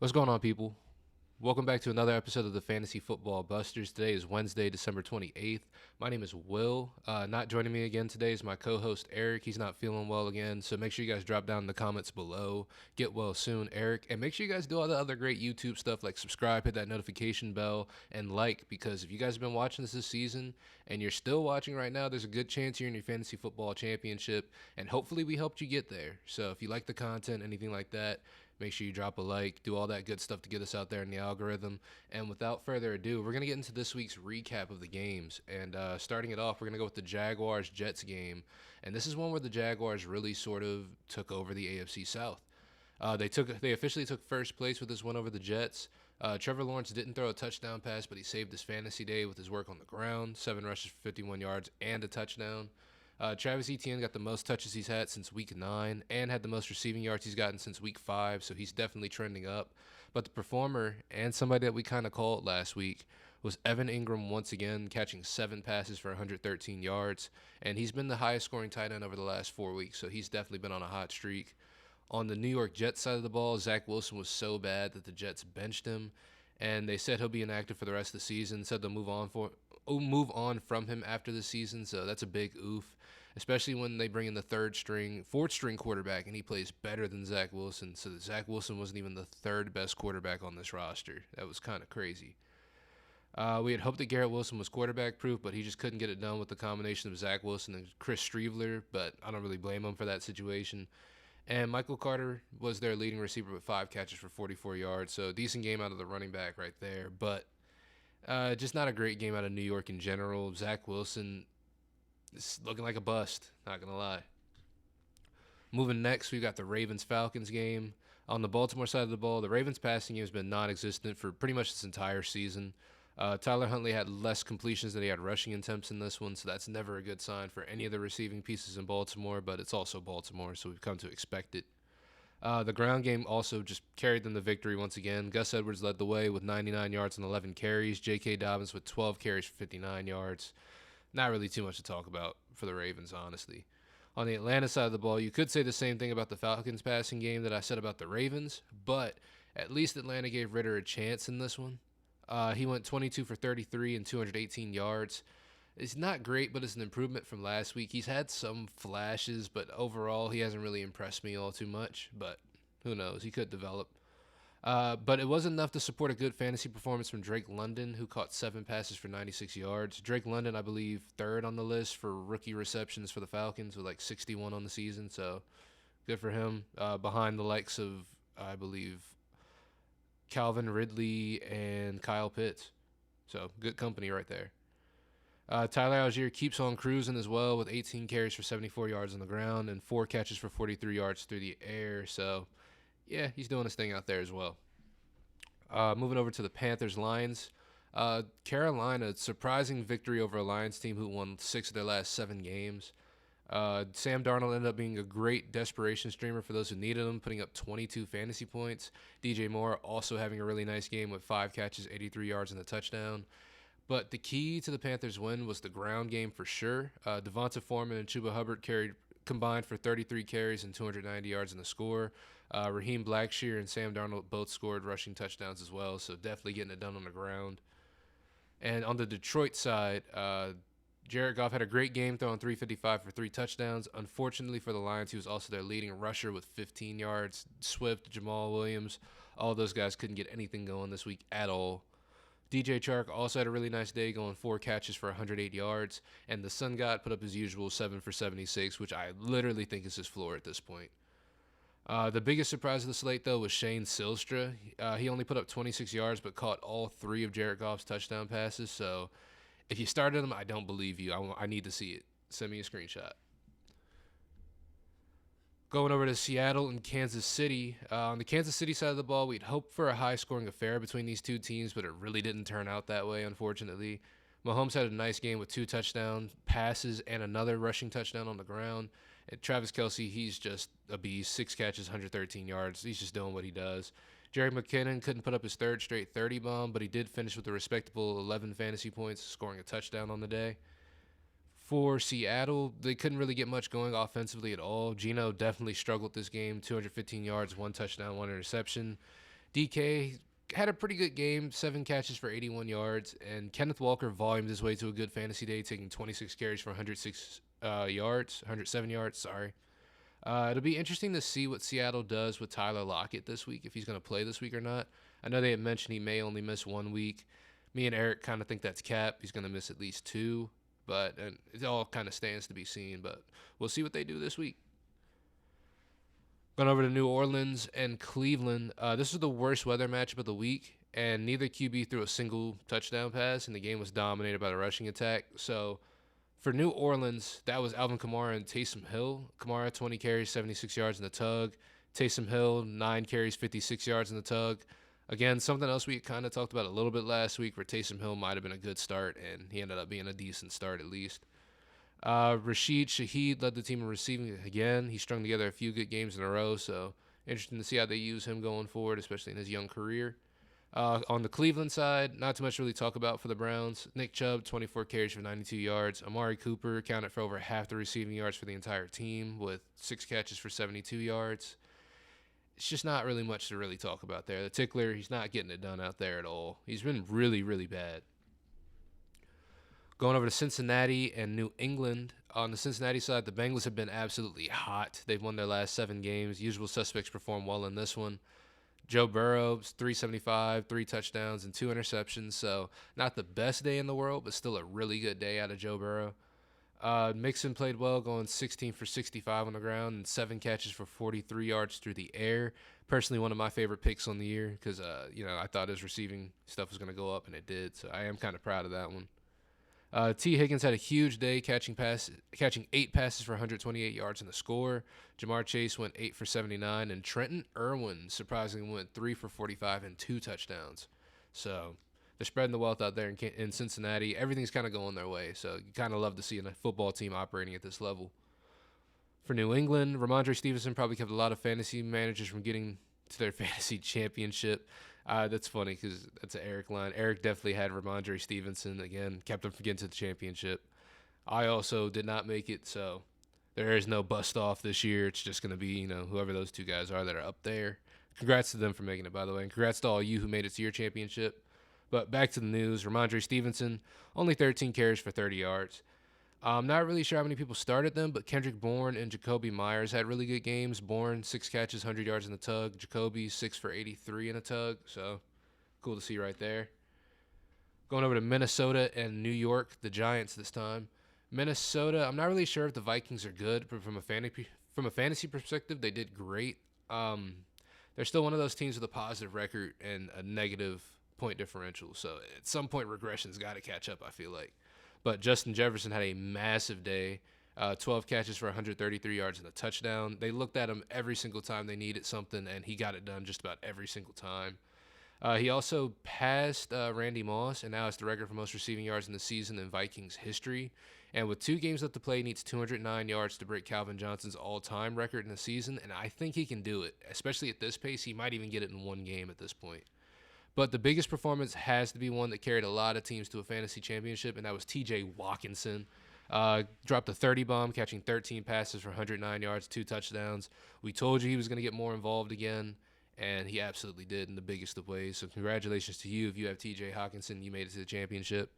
What's going on, people? Welcome back to another episode of the Fantasy Football Busters. Today is Wednesday, December 28th. My name is Will. Not joining me again today is my co host, Eric. He's not feeling well again, so make sure you guys drop down in the comments below. Get well soon, Eric. And make sure you guys do all the other great YouTube stuff like subscribe, hit that notification bell, and like, because if you guys have been watching this season and you're still watching right now, there's a good chance you're in your Fantasy Football Championship, and hopefully we helped you get there. So if you like the content, anything like that, make sure you drop a like, do all that good stuff to get us out there in the algorithm. And without further ado, we're going to get into this week's recap of the games. And starting it off, we're going to go with the Jaguars-Jets game. And this is one where the Jaguars really sort of took over the AFC South. They officially took first place with this win over the Jets. Trevor Lawrence didn't throw a touchdown pass, but he saved his fantasy day with his work on the ground. 7 rushes for 51 yards and a touchdown. Travis Etienne got the most touches he's had since week 9 and had the most receiving yards he's gotten since week 5, so he's definitely trending up. But the performer and somebody that we kind of called last week was Evan Ingram once again, catching 7 passes for 113 yards, and he's been the highest scoring tight end over the last 4 weeks, so he's definitely been on a hot streak. On the New York Jets side of the ball, Zach Wilson was so bad that the Jets benched him, and they said he'll be inactive for the rest of the season. Said they'll move on from him after the season, so that's a big oof, especially when they bring in the fourth string quarterback, and he plays better than Zach Wilson. So that Zach Wilson wasn't even the third best quarterback on this roster. That was kind of crazy. We had hoped that Garrett Wilson was quarterback proof, but he just couldn't get it done with the combination of Zach Wilson and Chris Streveler, but I don't really blame him for that situation. And Michael Carter was their leading receiver with 5 catches for 44 yards, so decent game out of the running back right there, but just not a great game out of New York in general. Zach Wilson is looking like a bust, not going to lie. Moving next, we've got the Ravens-Falcons game. On the Baltimore side of the ball, the Ravens passing game has been non-existent for pretty much this entire season. Tyler Huntley had less completions than he had rushing attempts in this one, so that's never a good sign for any of the receiving pieces in Baltimore, but it's also Baltimore, so we've come to expect it. The ground game also just carried them to victory once again. Gus Edwards led the way with 99 yards and 11 carries. J.K. Dobbins with 12 carries for 59 yards. Not really too much to talk about for the Ravens, honestly. On the Atlanta side of the ball, you could say the same thing about the Falcons passing game that I said about the Ravens, but at least Atlanta gave Ritter a chance in this one. He went 22 for 33 and 218 yards. It's not great, but it's an improvement from last week. He's had some flashes, but overall, he hasn't really impressed me all too much. But who knows? He could develop. But it wasn't enough to support a good fantasy performance from Drake London, who caught 7 passes for 96 yards. Drake London, I believe, third on the list for rookie receptions for the Falcons with like 61 on the season. So good for him. Behind the likes of, I believe, Calvin Ridley and Kyle Pitts. So good company right there. Tyler Algier keeps on cruising as well with 18 carries for 74 yards on the ground and 4 catches for 43 yards through the air. So, yeah, he's doing his thing out there as well. Moving over to the Panthers-Lions. Carolina, surprising victory over a Lions team who won 6 of their last 7 games. Sam Darnold ended up being a great desperation streamer for those who needed him, putting up 22 fantasy points. DJ Moore also having a really nice game with 5 catches, 83 yards, and a touchdown. But the key to the Panthers' win was the ground game for sure. Devonta Foreman and Chuba Hubbard combined for 33 carries and 290 yards in the score. Raheem Blackshear and Sam Darnold both scored rushing touchdowns as well, so definitely getting it done on the ground. And on the Detroit side, Jared Goff had a great game throwing 355 for 3 touchdowns. Unfortunately for the Lions, he was also their leading rusher with 15 yards. Swift, Jamal Williams, all those guys couldn't get anything going this week at all. DJ Chark also had a really nice day, going 4 catches for 108 yards, and the Sun God put up his usual 7 for 76, which I literally think is his floor at this point. The biggest surprise of the slate, though, was Shane Silstra. He only put up 26 yards, but caught all 3 of Jared Goff's touchdown passes, so if you started him, I don't believe you. I need to see it. Send me a screenshot. Going over to Seattle and Kansas City. On the Kansas City side of the ball, we'd hoped for a high-scoring affair between these two teams, but it really didn't turn out that way, unfortunately. Mahomes had a nice game with 2 touchdown passes and another rushing touchdown on the ground. And Travis Kelce, he's just a beast. 6 catches, 113 yards. He's just doing what he does. Jerry McKinnon couldn't put up his third straight 30 bomb, but he did finish with a respectable 11 fantasy points, scoring a touchdown on the day. For Seattle, they couldn't really get much going offensively at all. Geno definitely struggled this game. 215 yards, 1 touchdown, 1 interception. DK had a pretty good game, 7 catches for 81 yards, and Kenneth Walker volumed his way to a good fantasy day, taking 26 carries for 107 yards. Sorry. It'll be interesting to see what Seattle does with Tyler Lockett this week, if he's going to play this week or not. I know they had mentioned he may only miss 1 week. Me and Eric kind of think that's cap. He's going to miss at least 2, and it all kind of stands to be seen. But we'll see what they do this week. Going over to New Orleans and Cleveland. This was the worst weather matchup of the week, and neither QB threw a single touchdown pass, and the game was dominated by the rushing attack. So for New Orleans, that was Alvin Kamara and Taysom Hill. Kamara, 20 carries, 76 yards in the tug. Taysom Hill, 9 carries, 56 yards in the tug. Again, something else we kind of talked about a little bit last week, where Taysom Hill might have been a good start, and he ended up being a decent start at least. Rashid Shaheed led the team in receiving again. He strung together a few good games in a row, so interesting to see how they use him going forward, especially in his young career. On the Cleveland side, not too much to really talk about for the Browns. Nick Chubb, 24 carries for 92 yards. Amari Cooper accounted for over half the receiving yards for the entire team with 6 catches for 72 yards. It's just not really much to really talk about there. The tickler, he's not getting it done out there at all. He's been really, really bad. Going over to Cincinnati and New England. On the Cincinnati side, the Bengals have been absolutely hot. They've won their last 7 games. Usual suspects performed well in this one. Joe Burrow, 375, 3 touchdowns, and 2 interceptions. So not the best day in the world, but still a really good day out of Joe Burrow. Mixon played well, going 16 for 65 on the ground and 7 catches for 43 yards through the air. Personally, one of my favorite picks on the year because, I thought his receiving stuff was going to go up, and it did. So I am kind of proud of that one. T. Higgins had a huge day, catching 8 passes for 128 yards and a score. Jamar Chase went 8 for 79, and Trenton Irwin surprisingly went 3 for 45 and 2 touchdowns. So they're spreading the wealth out there in Cincinnati. Everything's kind of going their way, so you kind of love to see a football team operating at this level. For New England, Ramondre Stevenson probably kept a lot of fantasy managers from getting to their fantasy championship. That's funny because that's an Eric line. Eric definitely had Ramondre Stevenson, again, kept him from getting to the championship. I also did not make it, so there is no bust off this year. It's just going to be, whoever those 2 guys are that are up there. Congrats to them for making it, by the way, and congrats to all you who made it to your championship. But back to the news. Ramondre Stevenson, only 13 carries for 30 yards. I'm not really sure how many people started them, but Kendrick Bourne and Jacoby Myers had really good games. Bourne, 6 catches, 100 yards in the tug. Jacoby, 6 for 83 in the tug. So, cool to see right there. Going over to Minnesota and New York, the Giants this time. Minnesota, I'm not really sure if the Vikings are good, but from a fantasy perspective, they did great. They're still one of those teams with a positive record and a negative point differential. So, at some point, regression's got to catch up, I feel like. But Justin Jefferson had a massive day, 12 catches for 133 yards and a touchdown. They looked at him every single time they needed something, and he got it done just about every single time. He also passed Randy Moss, and now has the record for most receiving yards in the season in Vikings history. And with 2 games left to play, he needs 209 yards to break Calvin Johnson's all-time record in the season, and I think he can do it. Especially at this pace, he might even get it in 1 game at this point. But the biggest performance has to be one that carried a lot of teams to a fantasy championship, and that was T.J. Watkinson. Dropped a 30 bomb, catching 13 passes for 109 yards, 2 touchdowns. We told you he was going to get more involved again, and he absolutely did in the biggest of ways. So congratulations to you if you have T.J. Hawkinson. You made it to the championship.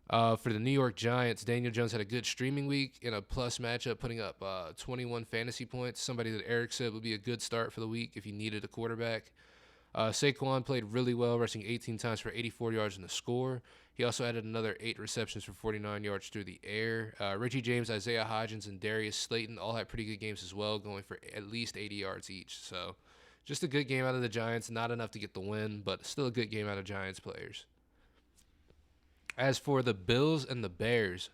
For the New York Giants, Daniel Jones had a good streaming week in a plus matchup, putting up 21 fantasy points, somebody that Eric said would be a good start for the week if you needed a quarterback. Saquon played really well, rushing 18 times for 84 yards in the score. He also added another 8 receptions for 49 yards through the air. Richie James, Isaiah Hodgins, and Darius Slayton all had pretty good games as well, going for at least 80 yards each. So just a good game out of the Giants. Not enough to get the win, but still a good game out of Giants players. As for the Bills and the Bears,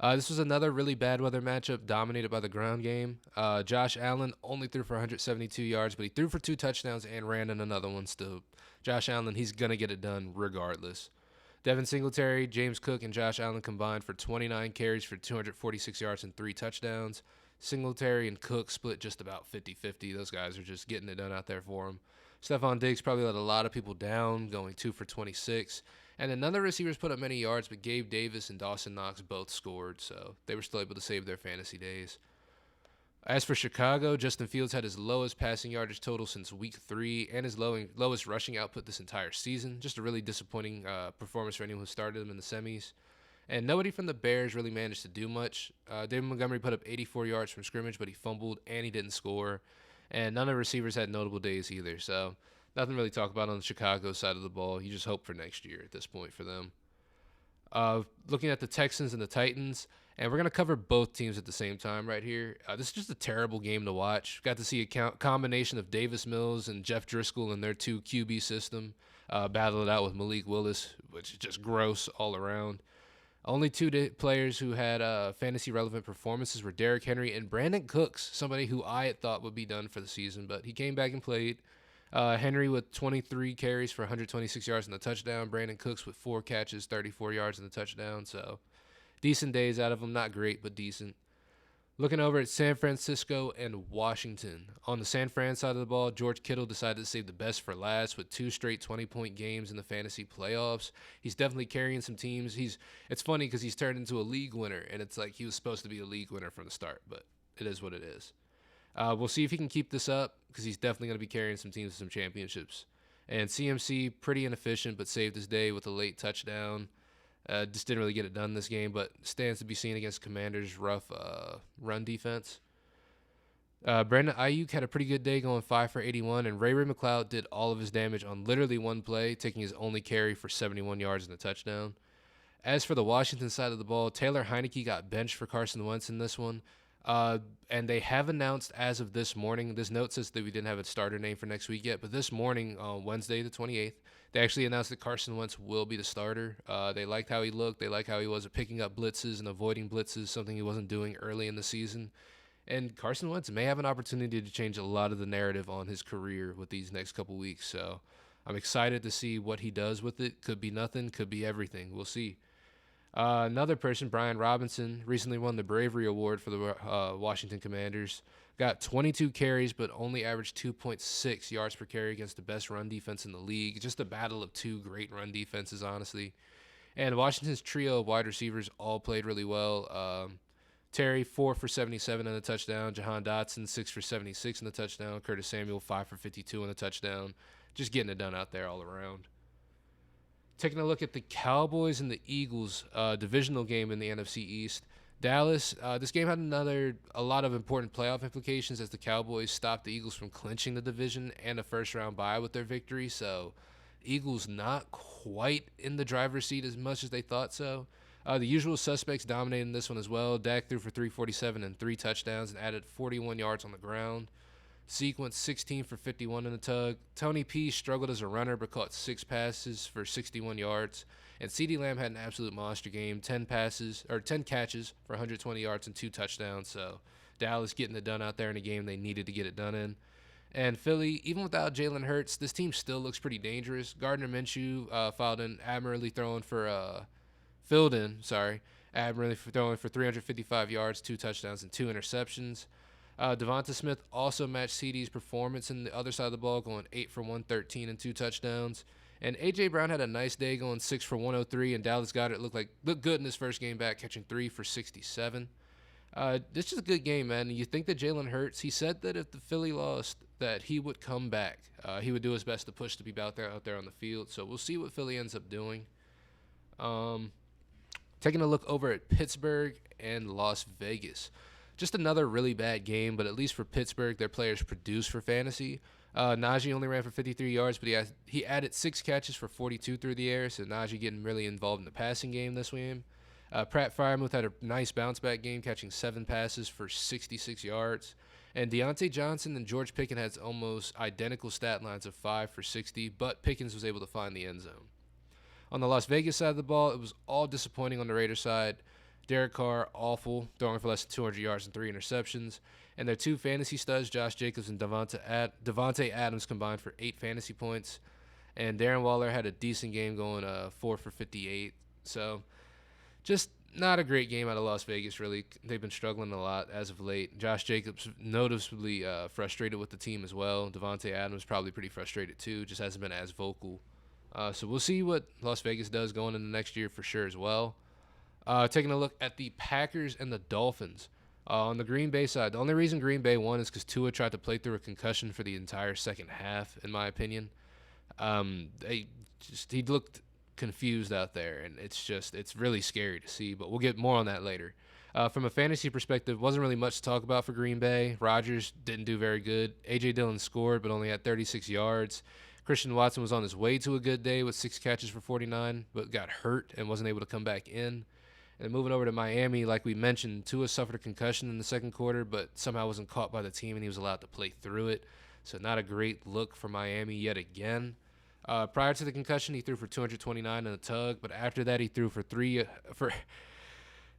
this was another really bad weather matchup dominated by the ground game. Josh Allen only threw for 172 yards, but he threw for 2 touchdowns and ran in another one still. Josh Allen, he's going to get it done regardless. Devin Singletary, James Cook, and Josh Allen combined for 29 carries for 246 yards and 3 touchdowns. Singletary and Cook split just about 50-50. Those guys are just getting it done out there for him. Stephon Diggs probably let a lot of people down, going 2 for 26. And then none of the receivers put up many yards, but Gabe Davis and Dawson Knox both scored, so they were still able to save their fantasy days. As for Chicago, Justin Fields had his lowest passing yardage total since week 3 and his lowest rushing output this entire season. Just a really disappointing performance for anyone who started him in the semis. And nobody from the Bears really managed to do much. David Montgomery put up 84 yards from scrimmage, but he fumbled and he didn't score. And none of the receivers had notable days either. So nothing really to talk about on the Chicago side of the ball. You just hope for next year at this point for them. Looking at the Texans and the Titans, and we're going to cover both teams at the same time right here. This is just a terrible game to watch. Got to see a combination of Davis Mills and Jeff Driscoll and their 2 QB system battle it out with Malik Willis, which is just gross all around. Only 2 players who had fantasy-relevant performances were Derrick Henry and Brandon Cooks, somebody who I had thought would be done for the season, but he came back and played. Henry with 23 carries for 126 yards and a touchdown. Brandon Cooks with 4 catches, 34 yards and a touchdown. So decent days out of him. Not great, but decent. Looking over at San Francisco and Washington. On the San Fran side of the ball, George Kittle decided to save the best for last with 2 straight 20-point games in the fantasy playoffs. He's definitely carrying some teams. It's funny because he's turned into a league winner, and it's like he was supposed to be a league winner from the start, but it is what it is. We'll see if he can keep this up because he's definitely going to be carrying some teams to some championships. And CMC, pretty inefficient, but saved his day with a late touchdown. Just didn't really get it done this game, but stands to be seen against Commanders' rough run defense. Brandon Ayuk had a pretty good day going 5 for 81, and Ray McCloud did all of his damage on literally one play, taking his only carry for 71 yards and a touchdown. As for the Washington side of the ball, Taylor Heineke got benched for Carson Wentz in this one. And they have announced as of this morning, this note says that we didn't have a starter name for next week yet, but this morning, on Wednesday the 28th, they actually announced that Carson Wentz will be the starter. They liked how he looked. They liked how he was at picking up blitzes and avoiding blitzes, something he wasn't doing early in the season. And Carson Wentz may have an opportunity to change a lot of the narrative on his career with these next couple weeks. So I'm excited to see what he does with it. Could be nothing, could be everything. We'll see. Another person, Brian Robinson, recently won the Bravery Award for the Washington Commanders. Got 22 carries, but only averaged 2.6 yards per carry against the best run defense in the league. Just a battle of 2 great run defenses, honestly. And Washington's trio of wide receivers all played really well. Terry, 4 for 77 and a touchdown. Jahan Dotson, 6 for 76 and a touchdown. Curtis Samuel, 5 for 52 and a touchdown. Just getting it done out there all around. Taking a look at the Cowboys and the Eagles divisional game in the NFC East. Dallas, this game had a lot of important playoff implications as the Cowboys stopped the Eagles from clinching the division and a first-round bye with their victory. So Eagles not quite in the driver's seat as much as they thought so. The usual suspects dominated this one as well. Dak threw for 347 and 3 touchdowns and added 41 yards on the ground. Sequence 16 for 51 in the tug. Tony P struggled as a runner but caught 6 passes for 61 yards. And CeeDee Lamb had an absolute monster game, 10 catches for 120 yards and 2 touchdowns. So Dallas getting it done out there in a game they needed to get it done in. And Philly, even without Jalen Hurts, this team still looks pretty dangerous. Gardner Minshew admirably throwing for 355 yards, 2 touchdowns, and 2 interceptions. Devonta Smith also matched CeeDee's performance in the other side of the ball, going 8 for 113 and 2 touchdowns. And A.J. Brown had a nice day going 6 for 103, and Dallas Goedert looked good in his first game back, catching 3 for 67. This is a good game, man. You think that Jalen Hurts, he said that if the Philly lost, that he would come back. He would do his best to push to be out there on the field. So we'll see what Philly ends up doing. Taking a look over at Pittsburgh and Las Vegas. Just another really bad game, but at least for Pittsburgh, their players produced for fantasy. Najee only ran for 53 yards, but he added 6 catches for 42 through the air, so Najee getting really involved in the passing game this game. Pratt Freiermuth had a nice bounce-back game, catching 7 passes for 66 yards. And Deontay Johnson and George Pickens had almost identical stat lines of 5 for 60, but Pickens was able to find the end zone. On the Las Vegas side of the ball, it was all disappointing on the Raiders side. Derek Carr, awful, throwing for less than 200 yards and 3 interceptions. And their 2 fantasy studs, Josh Jacobs and Devontae Adams, combined for 8 fantasy points. And Darren Waller had a decent game going 4 for 58. So just not a great game out of Las Vegas, really. They've been struggling a lot as of late. Josh Jacobs noticeably frustrated with the team as well. Devontae Adams probably pretty frustrated too, just hasn't been as vocal. So we'll see what Las Vegas does going into next year for sure as well. Taking a look at the Packers and the Dolphins. On the Green Bay side, the only reason Green Bay won is because Tua tried to play through a concussion for the entire second half, in my opinion. He looked confused out there, and it's really scary to see. But we'll get more on that later. From a fantasy perspective, wasn't really much to talk about for Green Bay. Rodgers didn't do very good. A.J. Dillon scored, but only had 36 yards. Christian Watson was on his way to a good day with 6 catches for 49, but got hurt and wasn't able to come back in. And moving over to Miami, like we mentioned, Tua suffered a concussion in the second quarter, but somehow wasn't caught by the team, and he was allowed to play through it. So not a great look for Miami yet again. Prior to the concussion, he threw for 229 in a tug, but after that, he threw for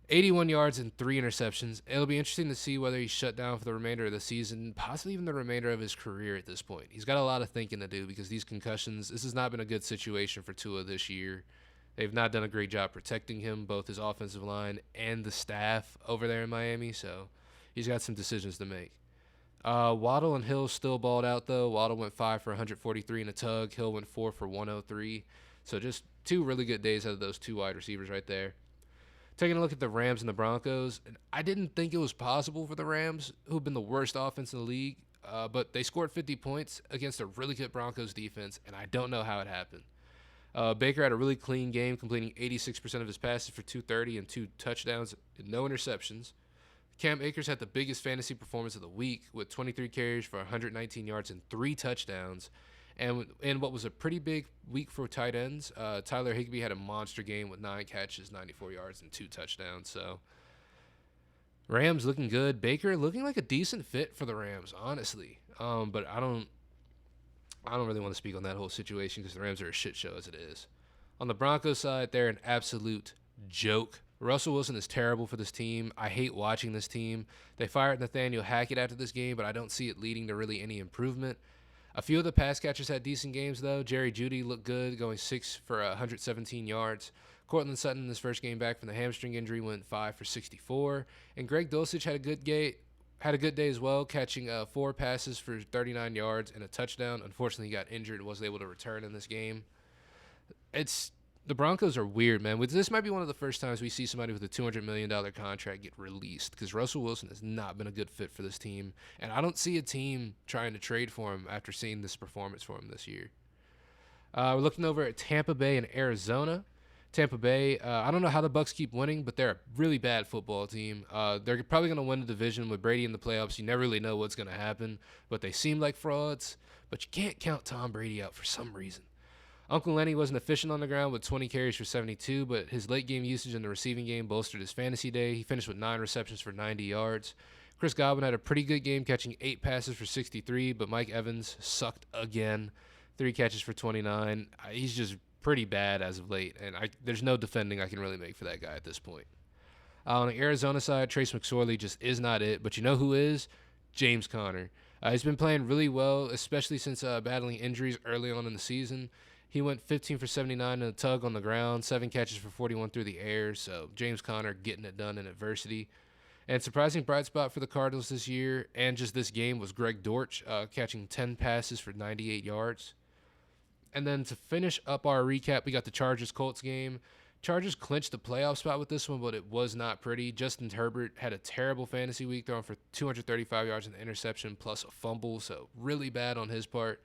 81 yards and 3 interceptions. It'll be interesting to see whether he's shut down for the remainder of the season, possibly even the remainder of his career at this point. He's got a lot of thinking to do because these concussions, this has not been a good situation for Tua this year. They've not done a great job protecting him, both his offensive line and the staff over there in Miami, so he's got some decisions to make. Waddle and Hill still balled out, though. Waddle went 5 for 143 in a tug. Hill went 4 for 103. So just 2 really good days out of those 2 wide receivers right there. Taking a look at the Rams and the Broncos, and I didn't think it was possible for the Rams, who've been the worst offense in the league, but they scored 50 points against a really good Broncos defense, and I don't know how it happened. Baker had a really clean game, completing 86% of his passes for 230 and 2 touchdowns and no interceptions. Cam Akers had the biggest fantasy performance of the week with 23 carries for 119 yards and 3 touchdowns. And in what was a pretty big week for tight ends, Tyler Higbee had a monster game with 9 catches, 94 yards, and 2 touchdowns. So Rams looking good. Baker looking like a decent fit for the Rams, honestly. But I don't really want to speak on that whole situation because the Rams are a shit show as it is. On the Broncos side, they're an absolute joke. Russell Wilson is terrible for this team. I hate watching this team. They fired Nathaniel Hackett after this game, but I don't see it leading to really any improvement. A few of the pass catchers had decent games, though. Jerry Jeudy looked good, going 6 for 117 yards. Cortland Sutton, in his first game back from the hamstring injury, went 5 for 64. And Greg Dulcich had a good day as well, catching 4 passes for 39 yards and a touchdown. Unfortunately, he got injured and wasn't able to return in this game. The Broncos are weird, man. This might be one of the first times we see somebody with a $200 million contract get released because Russell Wilson has not been a good fit for this team. And I don't see a team trying to trade for him after seeing this performance for him this year. We're looking over at Tampa Bay and Arizona. Tampa Bay, I don't know how the Bucs keep winning, but they're a really bad football team. They're probably going to win the division with Brady in the playoffs. You never really know what's going to happen, but they seem like frauds. But you can't count Tom Brady out for some reason. Uncle Lenny wasn't efficient on the ground with 20 carries for 72, but his late game usage in the receiving game bolstered his fantasy day. He finished with 9 receptions for 90 yards. Chris Godwin had a pretty good game, catching 8 passes for 63, but Mike Evans sucked again. 3 catches for 29. He's just pretty bad as of late, and there's no defending I can really make for that guy at this point. On the Arizona side, Trace McSorley just is not it, but you know who is? James Conner. He's been playing really well, especially since battling injuries early on in the season. He went 15 for 79 in a tug on the ground, 7 catches for 41 through the air. So James Conner getting it done in adversity. And surprising bright spot for the Cardinals this year and just this game was Greg Dortch catching 10 passes for 98 yards. And then to finish up our recap, we got the Chargers-Colts game. Chargers clinched the playoff spot with this one, but it was not pretty. Justin Herbert had a terrible fantasy week, throwing for 235 yards and an interception plus a fumble, so really bad on his part.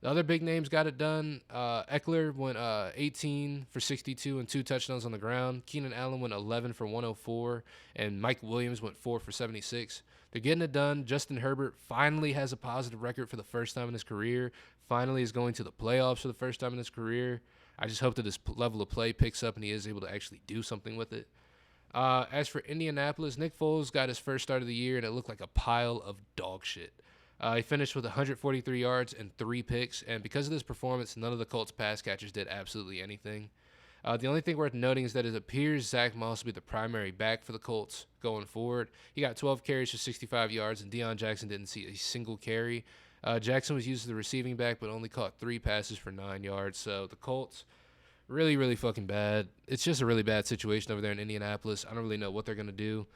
The other big names got it done. Eckler went 18 for 62 and 2 touchdowns on the ground. Keenan Allen went 11 for 104, and Mike Williams went 4 for 76. They're getting it done. Justin Herbert finally has a positive record for the first time in his career. Finally is going to the playoffs for the first time in his career. I just hope that this level of play picks up and he is able to actually do something with it. As for Indianapolis, Nick Foles got his first start of the year, and it looked like a pile of dog shit. He finished with 143 yards and 3 picks, and because of this performance, none of the Colts pass catchers did absolutely anything. The only thing worth noting is that it appears Zach Moss will be the primary back for the Colts going forward. He got 12 carries for 65 yards, and Deion Jackson didn't see a single carry. Jackson was used as the receiving back, but only caught 3 passes for 9 yards. So the Colts, really, really fucking bad. It's just a really bad situation over there in Indianapolis. I don't really know what they're going to do.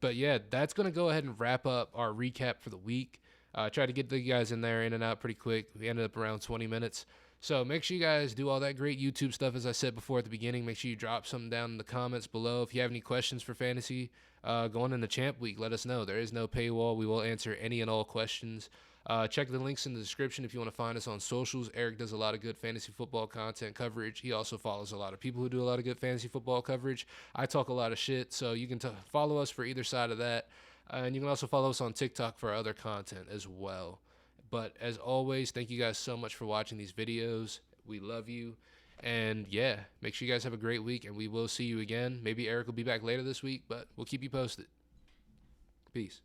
But yeah, that's going to go ahead and wrap up our recap for the week. Tried to get the guys in and out pretty quick. We ended up around 20 minutes. So make sure you guys do all that great YouTube stuff, as I said before at the beginning. Make sure you drop something down in the comments below. If you have any questions for fantasy going into Champ Week, let us know. There is no paywall. We will answer any and all questions. Check the links in the description if you want to find us on socials. Eric does a lot of good fantasy football content coverage. He also follows a lot of people who do a lot of good fantasy football coverage. I talk a lot of shit, so you can follow us for either side of that. And you can also follow us on TikTok for other content as well. But as always, thank you guys so much for watching these videos. We love you. And yeah, make sure you guys have a great week, and we will see you again. Maybe Eric will be back later this week, but we'll keep you posted. Peace.